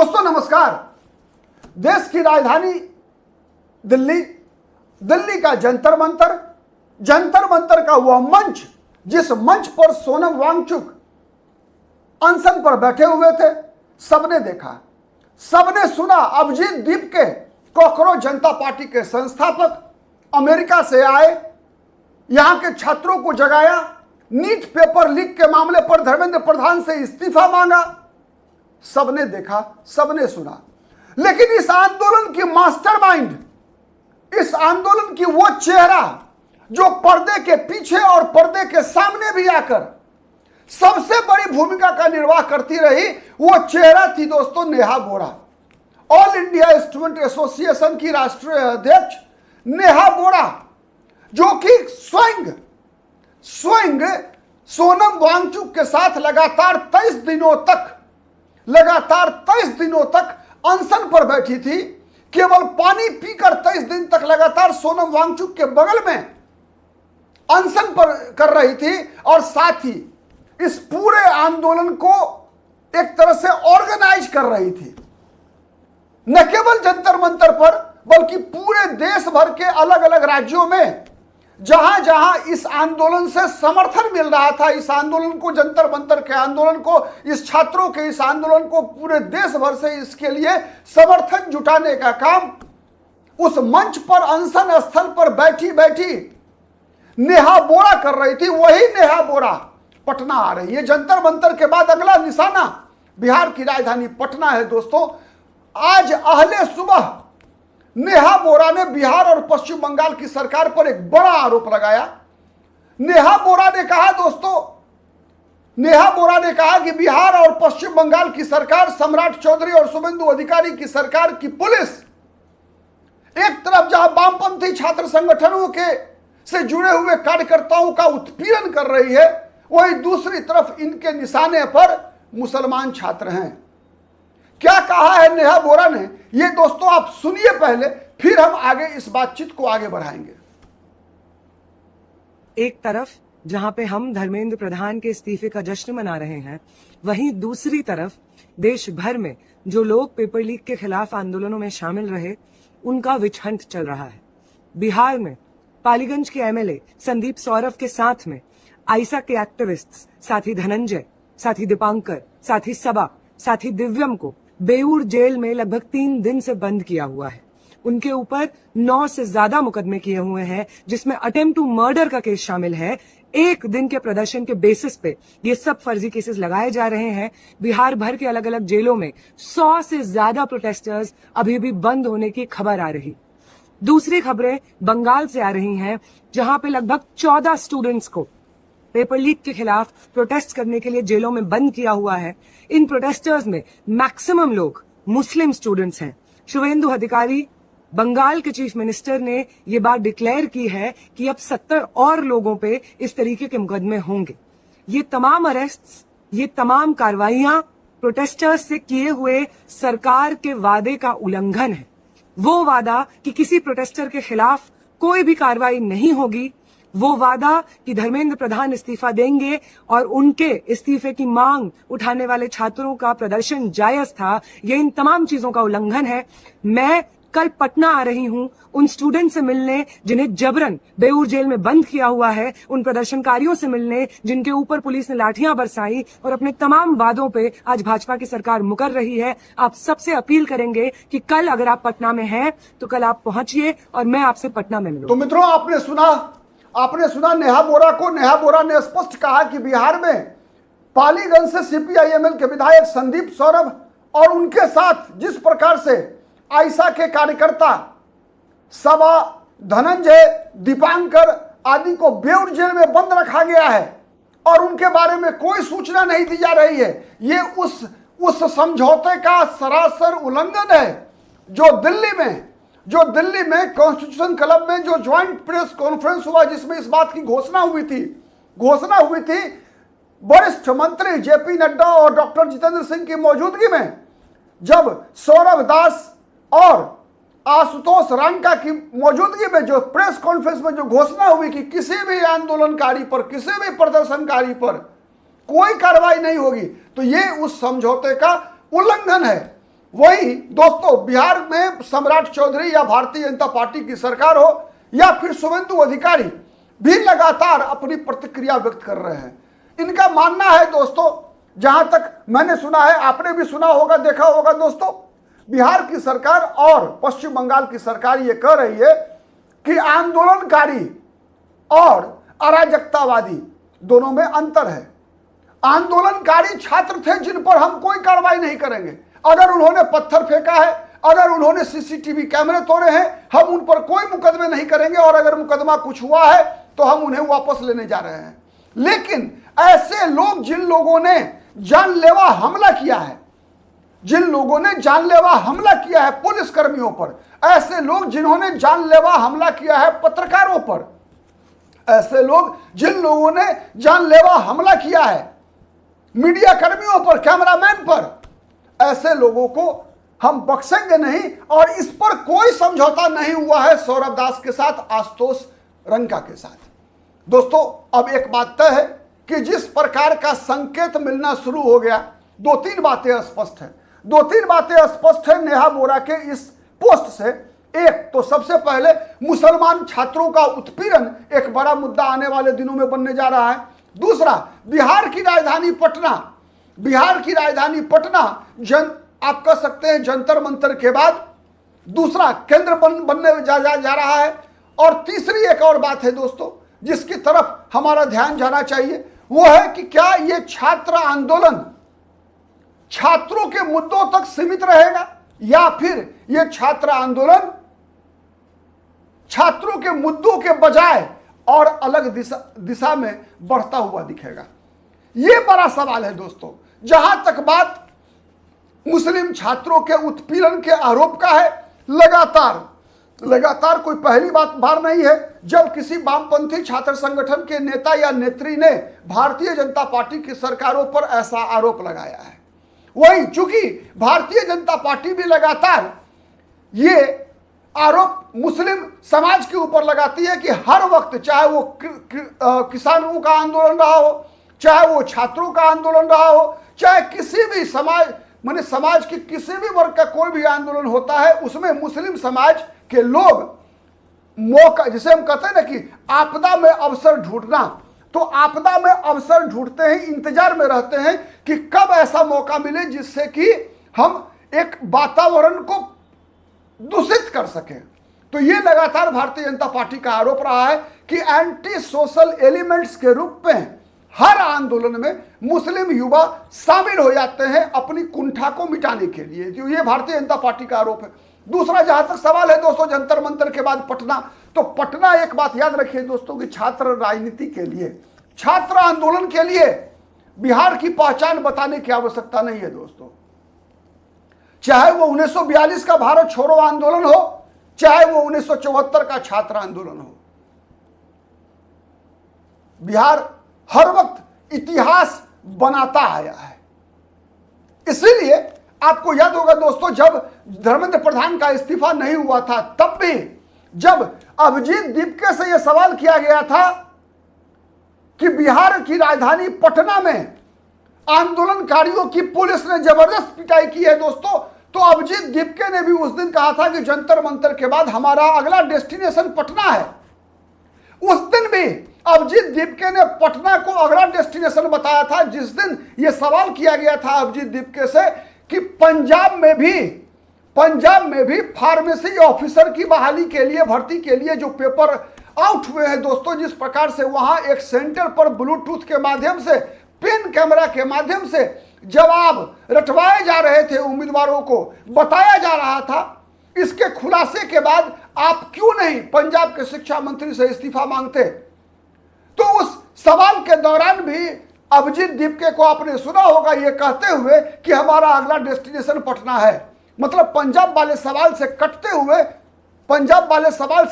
दोस्तों नमस्कार। देश की राजधानी दिल्ली, दिल्ली का जंतर मंतर, जंतर मंतर का वह मंच जिस मंच पर सोनम वांगचुक अनशन पर बैठे हुए थे, सबने देखा, सबने सुना। अभिजीत दीप के कॉकरोच जनता पार्टी के संस्थापक अमेरिका से आए, यहां के छात्रों को जगाया, नीट पेपर लीक के मामले पर धर्मेंद्र प्रधान से इस्तीफा मांगा। सबने देखा, सबने सुना, लेकिन इस आंदोलन की मास्टरमाइंड, इस आंदोलन की वो चेहरा जो पर्दे के पीछे और पर्दे के सामने भी आकर सबसे बड़ी भूमिका का निर्वाह करती रही, वो चेहरा थी दोस्तों नेहा बोरा। ऑल इंडिया स्टूडेंट एसोसिएशन की राष्ट्रीय अध्यक्ष नेहा बोरा, जो कि स्वयं सोनम वांगचुक के साथ लगातार 23 दिनों तक अनशन पर बैठी थी। केवल पानी पीकर 23 दिन तक लगातार सोनम वांगचुक के बगल में अनशन पर कर रही थी और साथ ही इस पूरे आंदोलन को एक तरह से ऑर्गेनाइज कर रही थी। न केवल जंतर मंतर पर, बल्कि पूरे देश भर के अलग अलग राज्यों में जहां जहां इस आंदोलन से समर्थन मिल रहा था, इस आंदोलन को, जंतर मंतर के आंदोलन को, इस छात्रों के इस आंदोलन को, पूरे देश भर से इसके लिए समर्थन जुटाने का काम उस मंच पर, अनशन स्थल पर बैठी बैठी नेहा बोरा कर रही थी। वही नेहा बोरा पटना आ रही है। जंतर मंतर के बाद अगला निशाना बिहार की राजधानी पटना है। दोस्तों, आज अहले सुबह नेहा बोरा ने बिहार और पश्चिम बंगाल की सरकार पर एक बड़ा आरोप लगाया। नेहा बोरा ने कहा कि बिहार और पश्चिम बंगाल की सरकार, सम्राट चौधरी और शुभेंदु अधिकारी की सरकार की पुलिस एक तरफ जहां वामपंथी छात्र संगठनों के से जुड़े हुए कार्यकर्ताओं का उत्पीड़न कर रही है, वहीं दूसरी तरफ इनके निशाने पर मुसलमान छात्र हैं। क्या कहा है नेहा बोरा ने, ये दोस्तों आप सुनिए पहले, फिर हम आगे इस बातचीत को आगे बढ़ाएंगे। एक तरफ जहां पे हम धर्मेंद्र प्रधान के इस्तीफे का जश्न मना रहे हैं, वहीं दूसरी तरफ देश भर में जो लोग पेपर लीक के खिलाफ आंदोलनों में शामिल रहे, उनका विच हंट चल रहा है। बिहार में पालीगंज के एमएलए संदीप सौरभ के साथ में आइसा के एक्टिविस्ट्स साथी धनंजय, साथी दीपांकर, साथी सबा, साथी दिव्यम को बेऊर जेल में लगभग 3 दिन से बंद किया हुआ है। उनके ऊपर 9 से ज्यादा मुकदमे किए हुए हैं, जिसमें अटेम्प्ट टू मर्डर का केस शामिल है। एक दिन के प्रदर्शन के बेसिस पे ये सब फर्जी केसेस लगाए जा रहे हैं। बिहार भर के अलग अलग जेलों में 100 से ज्यादा प्रोटेस्टर्स अभी भी बंद होने की खबर आ रही। दूसरी खबरें बंगाल से आ रही हैं, जहां पे लगभग 14 स्टूडेंट्स को पेपर लीक के खिलाफ प्रोटेस्ट करने के लिए जेलों में बंद किया हुआ है। इन प्रोटेस्टर्स में मैक्सिमम लोग मुस्लिम स्टूडेंट्स हैं। शुभेंदु अधिकारी, बंगाल के चीफ मिनिस्टर, ने ये बात डिक्लेयर की है कि अब 70 और लोगों पे इस तरीके के मुकदमे होंगे। ये तमाम अरेस्ट्स, ये तमाम कार्रवाइयां प्रोटेस्टर्स से किए हुए सरकार के वादे का उल्लंघन है। वो वादा कि किसी प्रोटेस्टर के खिलाफ कोई भी कार्रवाई नहीं होगी, वो वादा कि धर्मेंद्र प्रधान इस्तीफा देंगे और उनके इस्तीफे की मांग उठाने वाले छात्रों का प्रदर्शन जायज था, ये इन तमाम चीजों का उल्लंघन है। मैं कल पटना आ रही हूं उन स्टूडेंट से मिलने जिन्हें जबरन बेऊर जेल में बंद किया हुआ है, उन प्रदर्शनकारियों से मिलने जिनके ऊपर पुलिस ने लाठियां बरसाई और अपने तमाम वादों पे आज भाजपा की सरकार मुकर रही है। आप सबसे अपील करेंगे कि कल अगर आप पटना में हैं तो कल आप पहुंचिए और मैं आपसे पटना में मिलूं। तो मित्रों, आपने सुना नेहा बोरा को। नेहा बोरा ने स्पष्ट कहा कि बिहार में पालीगंज से सीपीआईएमएल के विधायक संदीप सौरभ और उनके साथ जिस प्रकार से आइसा के कार्यकर्ता सबा, धनंजय, दीपांकर आदि को बेऊर जेल में बंद रखा गया है और उनके बारे में कोई सूचना नहीं दी जा रही है, ये उस समझौते का सरासर उल्लंघन है। जो दिल्ली में कॉन्स्टिट्यूशन क्लब में जो ज्वाइंट प्रेस कॉन्फ्रेंस हुआ, जिसमें इस बात की घोषणा हुई थी वरिष्ठ मंत्री जेपी नड्डा और डॉक्टर जितेंद्र सिंह की मौजूदगी में, जब सौरभ दास और आशुतोष रांका की मौजूदगी में जो प्रेस कॉन्फ्रेंस में जो घोषणा हुई कि किसी भी आंदोलनकारी पर, किसी भी प्रदर्शनकारी पर कोई कार्रवाई नहीं होगी, तो ये उस समझौते का उल्लंघन है। वही दोस्तों बिहार में सम्राट चौधरी या भारतीय जनता पार्टी की सरकार हो या फिर शुभेंदु अधिकारी भी लगातार अपनी प्रतिक्रिया व्यक्त कर रहे हैं। इनका मानना है दोस्तों, जहां तक मैंने सुना है, आपने भी सुना होगा, देखा होगा दोस्तों, बिहार की सरकार और पश्चिम बंगाल की सरकार ये कह रही है कि आंदोलनकारी और अराजकतावादी दोनों में अंतर है। आंदोलनकारी छात्र थे जिन पर हम कोई कार्रवाई नहीं करेंगे। अगर उन्होंने पत्थर फेंका है, अगर उन्होंने सीसीटीवी कैमरे तोड़े हैं, हम उन पर कोई मुकदमे नहीं करेंगे, और अगर मुकदमा कुछ हुआ है तो हम उन्हें वापस लेने जा रहे हैं। लेकिन ऐसे लोग जिन लोगों ने जानलेवा हमला किया है, जिन लोगों ने जानलेवा हमला किया है पुलिस कर्मियों पर, ऐसे लोग जिन्होंने जानलेवा हमला किया है पत्रकारों पर, ऐसे लोग जिन लोगों ने जानलेवा हमला किया है मीडिया कर्मियों पर, कैमरामैन पर, ऐसे लोगों को हम बख्शेंगे नहीं। और इस पर कोई समझौता नहीं हुआ है सौरभ दास के साथ, आशुतोष रंका के साथ। दोस्तों अब एक बात तय है कि जिस प्रकार का संकेत मिलना शुरू हो गया, दो तीन बातें स्पष्ट है, दो तीन बातें स्पष्ट है नेहा बोरा के इस पोस्ट से। एक तो सबसे पहले मुसलमान छात्रों का उत्पीड़न एक बड़ा मुद्दा आने वाले दिनों में बनने जा रहा है। दूसरा, बिहार की राजधानी पटना आप कह सकते हैं जंतर मंतर के बाद दूसरा केंद्र बनने जा रहा है। और तीसरी एक और बात है दोस्तों जिसकी तरफ हमारा ध्यान जाना चाहिए, वो है कि क्या ये छात्र आंदोलन छात्रों के मुद्दों तक सीमित रहेगा या फिर ये छात्र आंदोलन छात्रों के मुद्दों के बजाय और अलग दिशा में बढ़ता हुआ दिखेगा। यह बड़ा सवाल है दोस्तों। जहां तक बात मुस्लिम छात्रों के उत्पीड़न के आरोप का है, लगातार कोई पहली बार नहीं है जब किसी वामपंथी छात्र संगठन के नेता या नेत्री ने भारतीय जनता पार्टी की सरकारों पर ऐसा आरोप लगाया है। वही चूंकि भारतीय जनता पार्टी भी लगातार ये आरोप मुस्लिम समाज के ऊपर लगाती है कि हर वक्त, चाहे वो किसानों का आंदोलन रहा हो, चाहे वो छात्रों का आंदोलन रहा हो, चाहे किसी भी समाज के किसी भी वर्ग का कोई भी आंदोलन होता है, उसमें मुस्लिम समाज के लोग मौका, जिसे हम कहते हैं ना कि आपदा में अवसर ढूंढना, तो आपदा में अवसर ढूंढते हैं, इंतजार में रहते हैं कि कब ऐसा मौका मिले जिससे कि हम एक वातावरण को दूषित कर सकें। तो ये लगातार भारतीय जनता पार्टी का आरोप रहा है कि एंटी सोशल एलिमेंट्स के रूप में हर आंदोलन में मुस्लिम युवा शामिल हो जाते हैं अपनी कुंठा को मिटाने के लिए। जो ये भारतीय जनता पार्टी का आरोप है। दूसरा जहां तक सवाल है दोस्तों जंतर मंतर के बाद पटना, तो पटना एक बात याद रखिए दोस्तों कि छात्र राजनीति के लिए, छात्र आंदोलन के लिए बिहार की पहचान बताने की आवश्यकता नहीं है दोस्तों। चाहे वो 1942 का भारत छोड़ो आंदोलन हो, चाहे वो 1974 का छात्र आंदोलन हो, बिहार हर वक्त इतिहास बनाता आया है। इसीलिए आपको याद होगा दोस्तों जब धर्मेंद्र प्रधान का इस्तीफा नहीं हुआ था, तब भी जब अभिजीत दीपके से यह सवाल किया गया था कि बिहार की राजधानी पटना में आंदोलनकारियों की पुलिस ने जबरदस्त पिटाई की है दोस्तों, तो अभिजीत दीपके ने भी उस दिन कहा था कि जंतर मंतर के बाद हमारा अगला डेस्टिनेशन पटना है। उस दिन भी अभिजीत दीपके ने पटना को अगला डेस्टिनेशन बताया था। जिस दिन यह सवाल किया गया था अभिजीत दीपके से कि पंजाब में भी फार्मेसी ऑफिसर की बहाली के लिए, भर्ती के लिए जो पेपर आउट हुए हैं दोस्तों, जिस प्रकार से वहां एक सेंटर पर ब्लूटूथ के माध्यम से, पेन कैमरा के माध्यम से जवाब रटवाए जा रहे थे, उम्मीदवारों को बताया जा रहा था, इसके खुलासे के बाद आप क्यों नहीं पंजाब के शिक्षा मंत्री से इस्तीफा मांगते? तो उस सवाल के दौरान भी अभिजीत दीपके को आपने सुना होगा ये कहते हुए कि हमारा अगला डेस्टिनेशन पटना है। मतलब पंजाब वाले सवाल से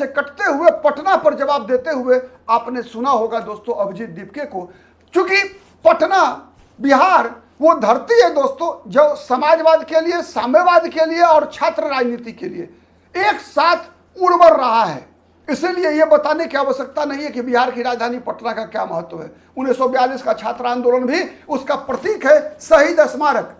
कटते हुए पटना पर जवाब देते हुए आपने सुना होगा दोस्तों अभिजीत दीपके को। चूंकि पटना, बिहार वो धरती है दोस्तों जो समाजवाद के लिए, साम्यवाद के लिए और छात्र राजनीति के लिए एक साथ उर्वर रहा है। इसलिए यह बताने की आवश्यकता नहीं है कि बिहार की राजधानी पटना का क्या महत्व है। 1942 का छात्र आंदोलन भी उसका प्रतीक है, शहीद स्मारक।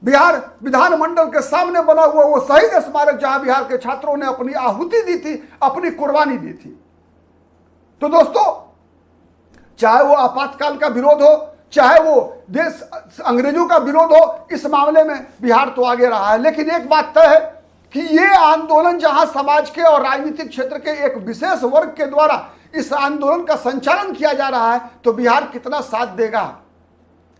बिहार विधानमंडल के सामने बना हुआ वो शहीद स्मारक जहां बिहार के छात्रों ने अपनी आहुति दी थी, अपनी कुर्बानी दी थी। तो दोस्तों, चाहे वो आपातकाल का विरोध हो, चाहे वो देश अंग्रेजों का विरोध हो, इस मामले में बिहार तो आगे रहा है। लेकिन एक बात तय है कि ये आंदोलन जहां समाज के और राजनीतिक क्षेत्र के एक विशेष वर्ग के द्वारा इस आंदोलन का संचालन किया जा रहा है, तो बिहार कितना साथ देगा,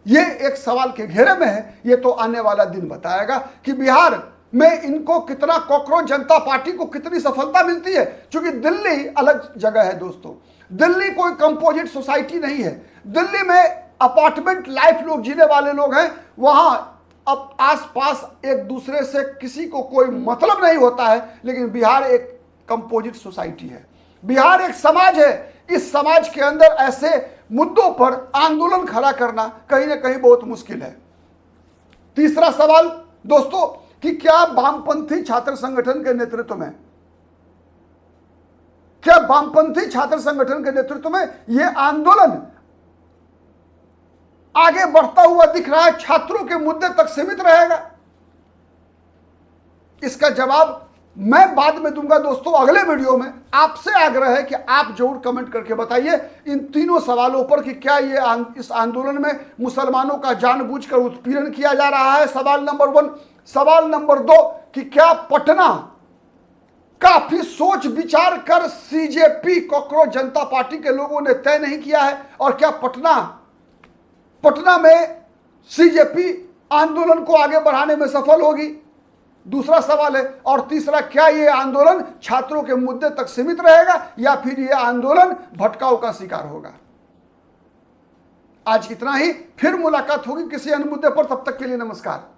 ये एक सवाल के घेरे में है। ये तो आने वाला दिन बताएगा कि बिहार में इनको कितना, कॉकरोच जनता पार्टी को कितनी सफलता मिलती है। क्योंकि दिल्ली अलग जगह है दोस्तों, दिल्ली कोई कंपोजिट सोसाइटी नहीं है। दिल्ली में अपार्टमेंट लाइफ लोग जीने वाले लोग हैं, वहां अब आसपास एक दूसरे से किसी को कोई मतलब नहीं होता है। लेकिन बिहार एक कंपोजिट सोसाइटी है, बिहार एक समाज है। इस समाज के अंदर ऐसे मुद्दों पर आंदोलन खड़ा करना कहीं ना कहीं बहुत मुश्किल है। तीसरा सवाल दोस्तों, कि क्या वामपंथी छात्र संगठन के नेतृत्व में, क्या वामपंथी छात्र संगठन के नेतृत्व में यह आंदोलन आगे बढ़ता हुआ दिख रहा है, छात्रों के मुद्दे तक सीमित रहेगा? इसका जवाब मैं बाद में दूंगा दोस्तों, अगले वीडियो में। आपसे आग्रह है कि आप जरूर कमेंट करके बताइए इन तीनों सवालों पर कि क्या ये इस आंदोलन में मुसलमानों का जानबूझकर उत्पीड़न किया जा रहा है, सवाल नंबर 1। सवाल नंबर 2 कि क्या पटना काफी सोच विचार कर सीजेपी, कॉकरोच जनता पार्टी के लोगों ने तय नहीं किया है, और क्या पटना में सीजेपी आंदोलन को आगे बढ़ाने में सफल होगी? दूसरा सवाल है। और तीसरा, क्या यह आंदोलन छात्रों के मुद्दे तक सीमित रहेगा या फिर यह आंदोलन भटकाव का शिकार होगा? आज इतना ही, फिर मुलाकात होगी किसी अन्य मुद्दे पर। तब तक के लिए नमस्कार।